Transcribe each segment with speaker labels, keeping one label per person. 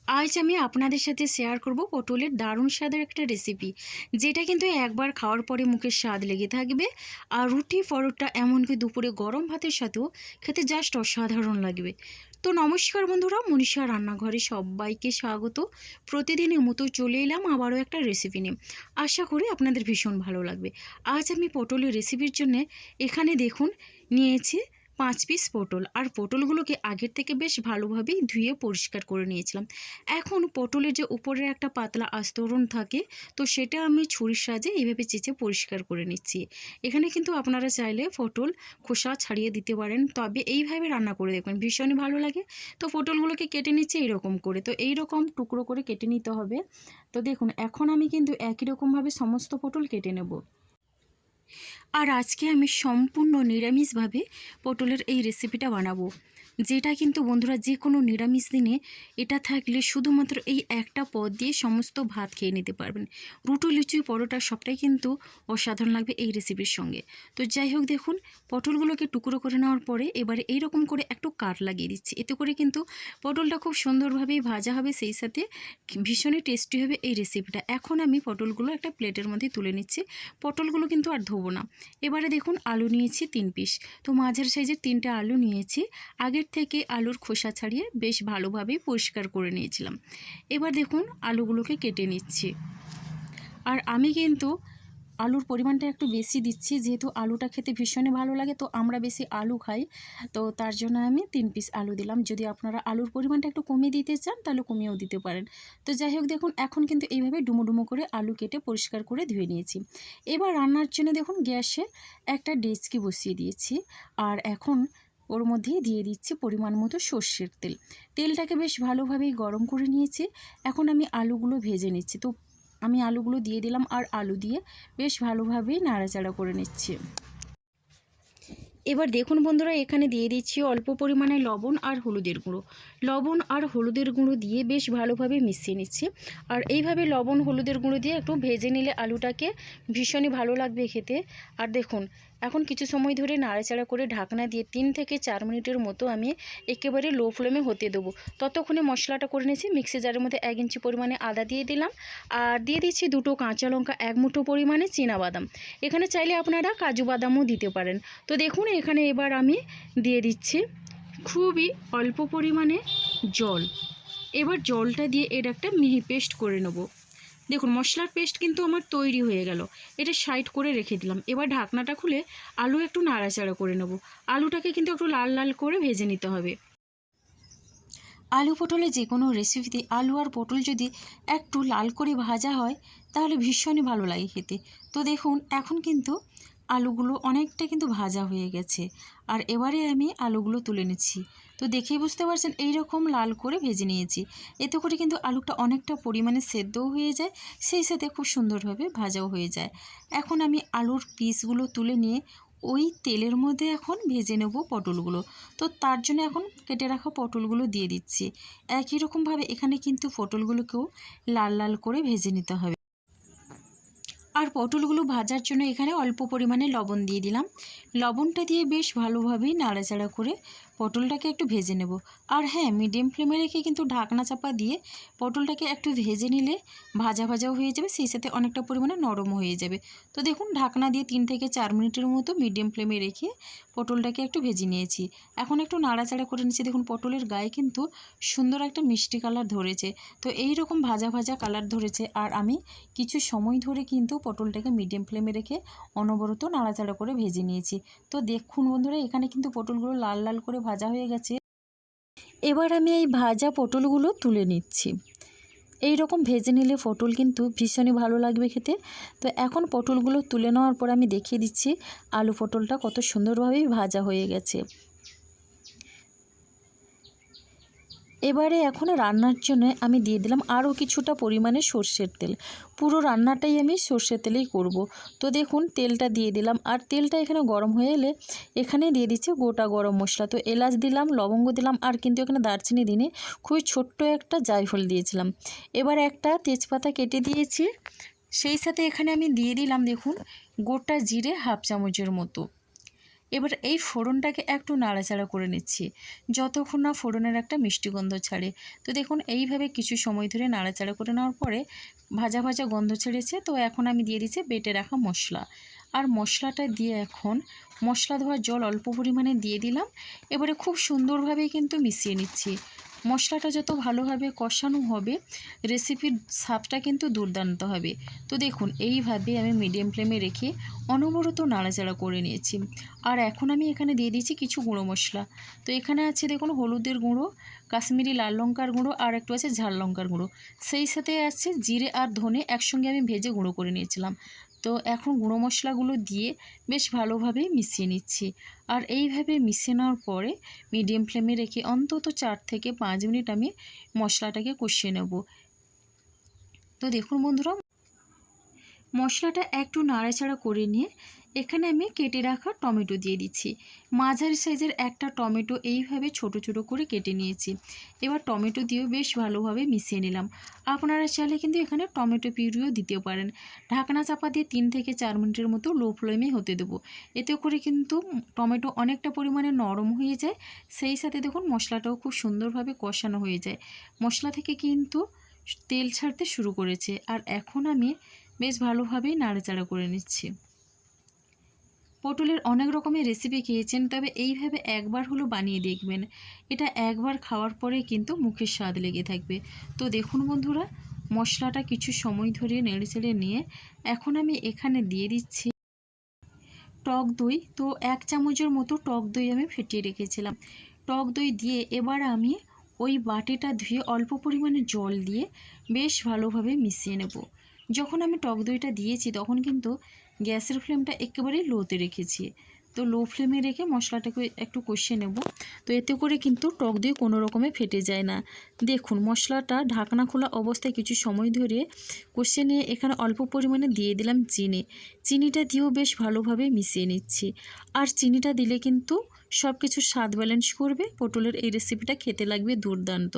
Speaker 1: আজ আমি আপনাদের সাথে শেয়ার করব পটলের দারুণ স্বাদের একটা রেসিপি, যেটা কিন্তু একবার খাওয়ার পরে মুখের স্বাদ লেগে থাকবে। আর রুটি পরোটা এমনকি দুপুরে গরম ভাতের সাথেও খেতে জাস্ট অসাধারণ লাগবে। তো নমস্কার বন্ধুরা, মনীষা রান্নাঘরে সবাইকে স্বাগত। প্রতিদিনের মতো চলে এলাম আবারও একটা রেসিপি নিয়ে। আশা করি আপনাদের ভীষণ ভালো লাগবে। আজ আমি পটলের রেসিপির জন্য এখানে দেখুন নিয়েছি 5 পিস পটল। আর পটলগুলোকে আগের থেকে বেশ ভালোভাবেই ধুয়ে পরিষ্কার করে নিয়েছিলাম। এখন পটলের যে উপরের একটা পাতলা আস্তরণ থাকে, তো সেটা আমি ছুরির সাহায্যে এইভাবে চেঁচে পরিষ্কার করে নিচ্ছি। এখানে কিন্তু আপনারা চাইলে পটল খোসা ছাড়িয়ে দিতে পারেন, তবে এইভাবে রান্না করে দেখবেন ভীষণই ভালো লাগে। তো পটলগুলোকে কেটে নিচ্ছি এইরকম করে, তো এইরকম টুকরো করে কেটে নিতে হবে। তো দেখুন এখন আমি কিন্তু একই রকমভাবে সমস্ত পটল কেটে নেব। আর আজকে আমি সম্পূর্ণ নিরামিষভাবে পটলের এই রেসিপিটা বানাবো, যেটা কিন্তু বন্ধুরা যে কোনো নিরামিষ দিনে এটা থাকলে শুধুমাত্র এই একটা পদ দিয়ে সমস্ত ভাত খেয়ে নিতে পারবেন। রুটি লুচি পরোটা সবটাই কিন্তু অসাধারণ লাগবে এই রেসিপির সঙ্গে। তো যাই হোক, দেখুন পটলগুলোকে টুকরো করে নেওয়ার পরে এবারে এইরকম করে একটু কাট লাগিয়ে দিচ্ছি। এতে করে কিন্তু পটলটা খুব সুন্দরভাবেই ভাজা হবে, সেই সাথে ভীষণই টেস্টি হবে এই রেসিপিটা। এখন আমি পটলগুলো একটা প্লেটের মধ্যে তুলে নিচ্ছি। পটলগুলো কিন্তু আর ধোবো না। এবারে দেখুন আলু নিয়েছি 3 পিস। তো মাঝারি সাইজের 3টে আলু নিয়েছি। আগের থেকে আলুর খোসা ছাড়িয়ে বেশ ভালোভাবে পরিষ্কার করে নিয়েছিলাম। এবার দেখুন আলুগুলোকে কেটে নিচ্ছি। আর আমি কিন্তু আলুর পরিমাণটা একটু বেশি দিচ্ছি, যেহেতু আলুটা খেতে ভীষণই ভালো লাগে, তো আমরা বেশি আলু খাই, তো তার জন্য আমি 3 পিস আলু দিলাম। যদি আপনারা আলুর পরিমাণটা একটু কমিয়ে দিতে চান তাহলে কমিয়েও দিতে পারেন। তো যাই হোক, দেখুন এখন কিন্তু এইভাবে ডুমো ডুমো করে আলু কেটে পরিষ্কার করে ধুয়ে নিয়েছি। এবার রান্নার জন্য দেখুন গ্যাসে একটা ডেচকি বসিয়ে দিয়েছি। আর এখন ওর মধ্যে দিয়ে দিচ্ছি পরিমাণ মতো সর্ষের তেল। তেলটাকে বেশ ভালোভাবেই গরম করে নিয়েছি। এখন আমি আলুগুলো ভেজে নিচ্ছি। তো আমি আলুগুলো দিয়ে দিলাম আর আলু দিয়ে বেশ ভালোভাবেই নাড়াচাড়া করে নিচ্ছি। এবার দেখুন বন্ধুরা, এখানে দিয়ে দিচ্ছি অল্প পরিমাণে লবণ আর হলুদের গুঁড়ো। লবণ আর হলুদের গুঁড়ো দিয়ে বেশ ভালোভাবে মিশিয়ে নিচ্ছি। আর এইভাবে লবণ হলুদের গুঁড়ো দিয়ে একটু ভেজে নিলে আলুটাকে ভীষণই ভালো লাগবে খেতে। আর দেখুন এখন কিছু সময় ধরে নাড়াচাড়া করে ঢাকনা দিয়ে 3 থেকে 4 মিনিটের মতো আমি একেবারে লো ফ্লেমে হতে দেবো। ততক্ষণে মশলাটা করে নিয়েছি। মিক্সি জারের মধ্যে 1 ইঞ্চি পরিমাণে আদা দিয়ে দিলাম। আর দিয়ে দিচ্ছি 2টো কাঁচা লঙ্কা, 1 মুঠো পরিমাণে চীনাবাদাম। এখানে চাইলে আপনারা কাজু বাদামও দিতে পারেন। তো দেখুন এখানে এবার আমি দিয়ে দিচ্ছি খুবই অল্প পরিমাণে জল। এবার জলটা দিয়ে এর একটা মিহি পেস্ট করে নেব। দেখুন মশলার পেস্ট কিন্তু আমার তৈরি হয়ে গেল। এটা সাইড করে রেখে দিলাম। এবার ঢাকনাটা খুলে আলু একটু নাড়াচাড়া করে নেব। আলুটাকে কিন্তু একটু লাল লাল করে ভেজে নিতে হবে। আলু পটলে যে কোনো রেসিপিতে আলু আর পটল যদি একটু লাল করে ভাজা হয় তাহলে ভীষণই ভালো লাগে খেতে। তো দেখুন এখন কিন্তু আলুগুলো অনেকটা কিন্তু ভাজা হয়ে গেছে। আর এবারে আমি আলুগুলো তুলে নিচ্ছি। তো দেখেই বুঝতে পারছেন এইরকম লাল করে ভেজে নিয়েছি। এতে করে কিন্তু আলুটা অনেকটা পরিমাণে সেদ্ধও হয়ে যায়, সেই সাথে খুব সুন্দরভাবে ভাজাও হয়ে যায়। এখন আমি আলুর পিসগুলো তুলে নিয়ে ওই তেলের মধ্যে এখন ভেজে নেব পটলগুলো। তো তার জন্য এখন কেটে রাখা পটলগুলো দিয়ে দিচ্ছি। একই রকমভাবে এখানে কিন্তু পটলগুলোকেও লাল লাল করে ভেজে নিতে হবে। আর পটলগুলো ভাজার জন্য এখানে অল্প পরিমাণে লবণ দিয়ে দিলাম। লবণটা দিয়ে বেশ ভালোভাবেই নাড়াচাড়া করে পটলটাকে একটু ভেজে নেব। আর হ্যাঁ, মিডিয়াম ফ্লেমে রেখে কিন্তু ঢাকনা চাপা দিয়ে পটলটাকে একটু ভেজে নিলে ভাজা ভাজাও হয়ে যাবে, সেই সাথে অনেকটা পরিমাণে নরমও হয়ে যাবে। তো দেখুন ঢাকনা দিয়ে 3 থেকে 4 মিনিটের মতো মিডিয়াম ফ্লেমে রেখে পটলটাকে একটু ভেজে নিয়েছি। এখন একটু নাড়াচাড়া করে নিচ্ছি। দেখুন পটলের গায়ে কিন্তু সুন্দর একটা মিষ্টি কালার ধরেছে। তো এই রকম ভাজা ভাজা কালার ধরেছে। আর আমি কিছু সময় ধরে কিন্তু পটলটাকে মিডিয়াম ফ্লেমে রেখে অনবরত নাড়াচাড়া করে ভেজে নিয়েছি। তো দেখুন বন্ধুরা, এখানে কিন্তু পটলগুলো লাল লাল করে ভাজা হয়ে গেছে। এবার আমি এই ভাজা পটলগুলো তুলে নিচ্ছি। এই রকম ভেজে নিলে পটল কিন্তু ভীষণই ভালো লাগবে খেতে। তো এখন পটলগুলো তুলে নেওয়ার পর আমি দেখিয়ে দিচ্ছি আলু পটলটা কত সুন্দরভাবেই ভাজা হয়ে গেছে। এবারে এখন রান্নার জন্য আমি দিয়ে দিলাম আরও কিছুটা পরিমাণে সর্ষের তেল। পুরো রান্নাটাই আমি সর্ষের তেলেই করব। তো দেখুন তেলটা দিয়ে দিলাম। আর তেলটা এখানে গরম হয়ে এলে এখানে দিয়ে দিচ্ছি গোটা গরম মশলা। তো এলাচ দিলাম, লবঙ্গ দিলাম, আর কিন্তু এখানে দারচিনি দিনে খুবই ছোট্ট একটা জায়ফল দিয়েছিলাম। এবার একটা তেজপাতা কেটে দিয়েছি। সেই সাথে এখানে আমি দিয়ে দিলাম দেখুন গোটা জিরে হাফ চামচের মতো। এবার এই ফোড়নটাকে একটু নাড়াচাড়া করে নিচ্ছি যতক্ষণ না ফোড়নের একটা মিষ্টি গন্ধ ছাড়ে। তো দেখুন এইভাবে কিছু সময় ধরে নাড়াচাড়া করে নেওয়ার পরে ভাজা ভাজা গন্ধ ছেড়েছে। তো এখন আমি দিয়ে দিচ্ছি বেটে রাখা মশলা। আর মশলাটা দিয়ে এখন মশলা ধোয়ার জল অল্প পরিমাণে দিয়ে দিলাম। এবারে খুব সুন্দরভাবে কিন্তু মিশিয়ে নিচ্ছি। মশলাটা যত ভালোভাবে কষানো হবে রেসিপির স্বাদটা কিন্তু দুর্দান্ত হবে। তো দেখুন এইভাবে আমি মিডিয়াম ফ্লেমে রেখে অনবরত নাড়াচাড়া করে নিয়েছি। আর এখন আমি এখানে দিয়ে দিচ্ছি কিছু গুঁড়ো মশলা। তো এখানে আছে দেখুন হলুদের গুঁড়ো, কাশ্মীরি লাল লঙ্কার গুঁড়ো আর একটু আছে ঝাল লঙ্কার গুঁড়ো, সেই সাথে আছে জিরে আর ধনে একসঙ্গে আমি ভেজে গুঁড়ো করে নিয়েছিলাম। তো এখন গুঁড়ো মশলাগুলো দিয়ে বেশ ভালোভাবে মিশিয়ে নিচ্ছি। আর এইভাবে মিশিয়ে নেওয়ার পরে মিডিয়াম ফ্লেমে রেখে অন্তত 4 থেকে 5 মিনিট আমি মশলাটাকে কষিয়ে নেব। তো দেখুন বন্ধুরা, মশলাটা একটু নাড়াচাড়া করে নিয়ে এখানে আমি কেটে রাখা টমেটো দিয়ে দিচ্ছি। মাঝারি সাইজের একটা টমেটো এইভাবে ছোট ছোট করে কেটে নিয়েছি। এবার টমেটো দিয়েও বেশ ভালোভাবে মিশিয়ে নিলাম। আপনারা চাইলে কিন্তু এখানে টমেটো পিউরিও দিতেও পারেন। ঢাকনা চাপা দিয়ে 3 থেকে 4 মিনিটের মতো লো ফ্লেমে হতে দেবো। এতে করে কিন্তু টমেটো অনেকটা পরিমাণে নরম হয়ে যায়, সেই সাথে দেখুন মশলাটাও খুব সুন্দরভাবে কষানো হয়ে যায়। মশলা থেকে কিন্তু তেল ছাড়তে শুরু করেছে। আর এখন আমি বেশ ভালোভাবেই নাড়াচাড়া করে নিচ্ছি। পটলের অনেক রকমের রেসিপি খেয়েছেন, তবে এইভাবে একবার হলো বানিয়ে দেখবেন। এটা একবার খাওয়ার পরে কিন্তু মুখের স্বাদ লেগে থাকবে। তো দেখুন বন্ধুরা, মশলাটা কিছু সময় ধরে নেড়েচেড়ে নিয়ে এখন আমি এখানে দিয়ে দিচ্ছি টক দই। তো 1 চামচের মতো টক দই আমি ফেটিয়ে রেখেছিলাম। টক দই দিয়ে এবার আমি ওই বাটিটা ধুয়ে অল্প পরিমাণে জল দিয়ে বেশ ভালোভাবে মিশিয়ে নেব। যখন আমি টক দইটা দিয়েছি তখন কিন্তু গ্যাসের ফ্লেমটা একেবারেই লোতে রেখেছি। তো লো ফ্লেমে রেখে মশলাটাকে একটু কষিয়ে নেব। তো এতে করে কিন্তু টক দই কোনো রকমে ফেটে যায় না। দেখুন মশলাটা ঢাকনা খোলা অবস্থায় কিছু সময় ধরে কষিয়ে নিয়ে এখানে অল্প পরিমাণে দিয়ে দিলাম চিনি। চিনিটা দিয়েও বেশ ভালোভাবে মিশিয়ে নিচ্ছি। আর চিনিটা দিলে কিন্তু সব কিছুর স্বাদ ব্যালেন্স করবে। পটলের এই রেসিপিটা খেতে লাগবে দুর্দান্ত।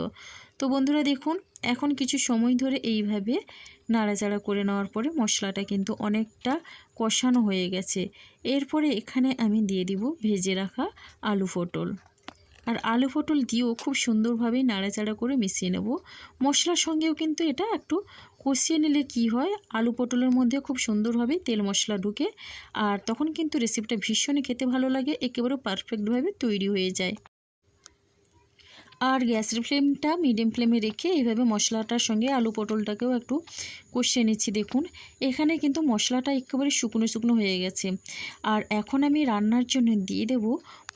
Speaker 1: তো বন্ধুরা দেখুন, এখন কিছু সময় ধরে এইভাবে নাড়াচাড়া করে নেওয়ার পরে মশলাটা কিন্তু অনেকটা কষানো হয়ে গেছে। এরপরে এখানে আমি দিয়ে দিব ভেজে রাখা আলু পটল। আর আলু পটল দিয়েও খুব সুন্দরভাবে নাড়াচাড়া করে মিশিয়ে নেব। মশলার সঙ্গেও কিন্তু এটা একটু কষিয়ে নিলে কি হয়, আলু পটলের মধ্যে খুব সুন্দরভাবে তেল মশলা ঢুকে আর তখন কিন্তু রেসিপিটা ভীষণই খেতে ভালো লাগে, একেবারে পারফেক্টভাবে তৈরি হয়ে যায়। আর গ্যাসের ফ্লেমটা মিডিয়াম ফ্লেমে রেখে এইভাবে মশলাটার সঙ্গে আলু পটলটাকেও একটু কষিয়ে নিচ্ছি। দেখুন এখানে কিন্তু মশলাটা একেবারে শুকনো শুকনো হয়ে গেছে। আর এখন আমি রান্নার জন্য দিয়ে দেব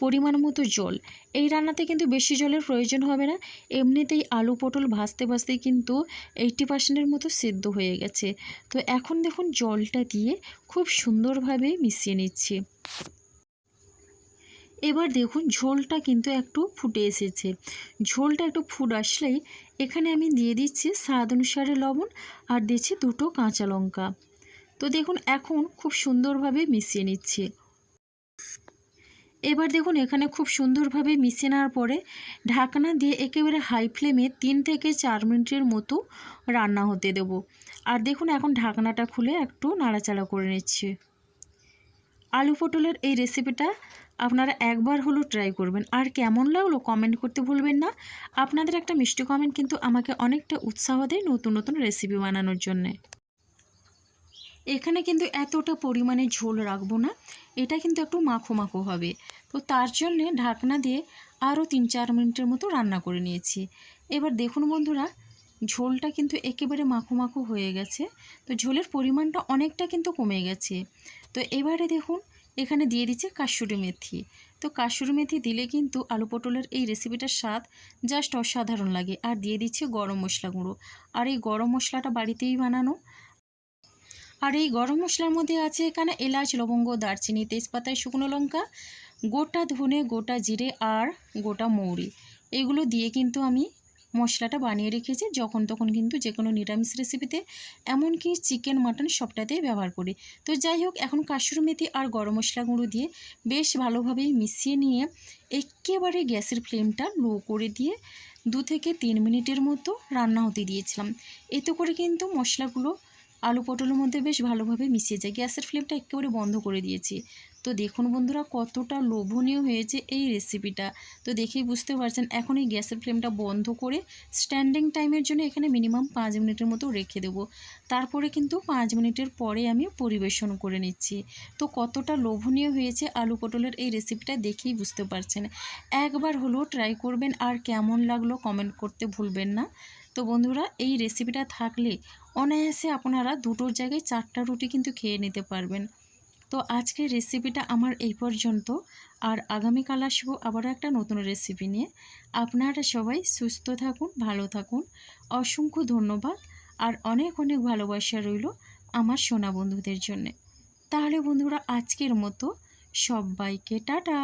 Speaker 1: পরিমাণ মতো জল। এই রান্নাতে কিন্তু বেশি জলের প্রয়োজন হবে না, এমনিতেই আলু পটল ভাজতে ভাজতেই কিন্তু 80% মতো সেদ্ধ হয়ে গেছে। তো এখন দেখুন জলটা দিয়ে খুব সুন্দরভাবে মিশিয়ে নিচ্ছি। এবার দেখুন ঝোলটা কিন্তু একটু ফুটে এসেছে। ঝোলটা একটু ফুট আসলেই এখানে আমি দিয়ে দিচ্ছি স্বাদ অনুসারে লবণ আর দিচ্ছি 2টো কাঁচা লঙ্কা। তো দেখুন এখন খুব সুন্দরভাবে মিশিয়ে নিচ্ছি। এবার দেখুন এখানে খুব সুন্দরভাবে মিশিয়ে নেওয়ার পরে ঢাকনা দিয়ে একেবারে হাই ফ্লেমে 3 থেকে 4 মিনিটের মতো রান্না হতে দেব। আর দেখুন এখন ঢাকনাটা খুলে একটু নাড়াচাড়া করে নিচ্ছি। আলু পটলের এই রেসিপিটা আপনারা একবার হলেও ট্রাই করবেন। আর কেমন লাগলো কমেন্ট করতে ভুলবেন না। আপনাদের একটা মিষ্টি কমেন্ট কিন্তু আমাকে অনেকটা উৎসাহ দেয় নতুন নতুন রেসিপি বানানোর জন্যে। এখানে কিন্তু এতটা পরিমাণে ঝোল রাখবো না, এটা কিন্তু একটু মাখো মাখো হবে। তো তার জন্যে ঢাকনা দিয়ে আরও 3-4 মিনিটের মতো রান্না করে নিয়েছি। এবার দেখুন বন্ধুরা, ঝোলটা কিন্তু একেবারে মাখো মাখো হয়ে গেছে। তো ঝোলের পরিমাণটা অনেকটা কিন্তু কমে গেছে। তো এবারে দেখুন এখানে দিয়ে দিচ্ছি কাসুরি মেথি। তো কাসুরি মেথি দিলে কিন্তু আলু পটলের এই রেসিপিটার স্বাদ জাস্ট অসাধারণ লাগে। আর দিয়ে দিচ্ছি গরম মশলা গুঁড়ো। আর এই গরম মশলাটা বাড়িতেই বানানো। আর এই গরম মশলার মধ্যে আছে এখানে এলাচ, লবঙ্গ, দারচিনি, তেজপাতা, শুকনো লঙ্কা, গোটা ধনে, গোটা জিরে আর গোটা মৌরি। এগুলো দিয়ে কিন্তু আমি মশলাটা বানিয়ে রেখেছি। যখন তখন কিন্তু যে কোনো নিরামিষ রেসিপিতে, এমনকি চিকেন মাটন সবটাতেই ব্যবহার করি। তো যাই হোক, এখন কাসুরি মেথি আর গরম মশলা গুঁড়ো দিয়ে বেশ ভালোভাবে মিশিয়ে নিয়ে একেবারে গ্যাসের ফ্লেমটা লো করে দিয়ে 2 থেকে 3 মিনিটের মতো রান্না হতে দিয়েছিলাম। এতে করে কিন্তু মশলাগুলো আলু পটলের মধ্যে বেশ ভালোভাবে মিশিয়ে যায়। গ্যাসের ফ্লেমটা একেবারে বন্ধ করে দিয়েছি। তো দেখুন বন্ধুরা কতটা লোভনীয় হয়েছে এই রেসিপিটা। তো দেখেই বুঝতে পারছেন। এখন এই গ্যাসের ফ্লেমটা বন্ধ করে স্ট্যান্ডিং টাইমের জন্য এখানে মিনিমাম 5 মিনিটের মতো রেখে দেবো। তারপরে কিন্তু 5 মিনিটের পরে আমি পরিবেশন করে নিচ্ছি। তো কতটা লোভনীয় হয়েছে আলু পটলের এই রেসিপিটা দেখেই বুঝতে পারছেন। একবার হলেও ট্রাই করবেন আর কেমন লাগলো কমেন্ট করতে ভুলবেন না। তো বন্ধুরা এই রেসিপিটা থাকলে অনায়াসে আপনারা 2টোর জায়গায় 4টা রুটি কিন্তু খেয়ে নিতে পারবেন। তো আজকের রেসিপিটা আমার এই পর্যন্ত। আর আগামীকাল আসবো আবারও একটা নতুন রেসিপি নিয়ে। আপনারা সবাই সুস্থ থাকুন, ভালো থাকুন। অসংখ্য ধন্যবাদ আর অনেক অনেক ভালোবাসা রইল আমার সোনা বন্ধুদের জন্যে। তাহলে বন্ধুরা আজকের মতো সবাইকে টাটা।